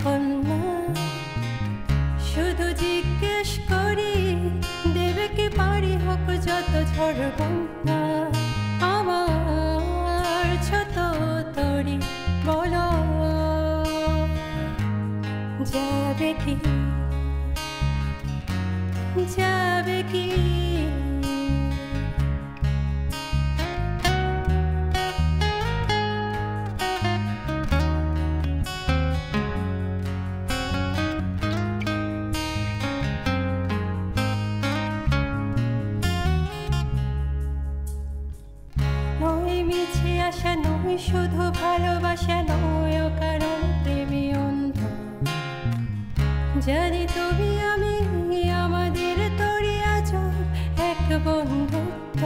সফল না। শুধু জিজ্ঞেস করি দেবে কি পারি হোক যত ঝড় বন্যা। আমার ছোট তরি বলো যাবে কি, যাবে কি? নয় মিছে আশা, নয় শুধু ভালোবাসা, নয় কারণ প্রেমী অন্ধ। জানি তুমি আমি আমাদের তরি আজ এক বন্ধুত্ব।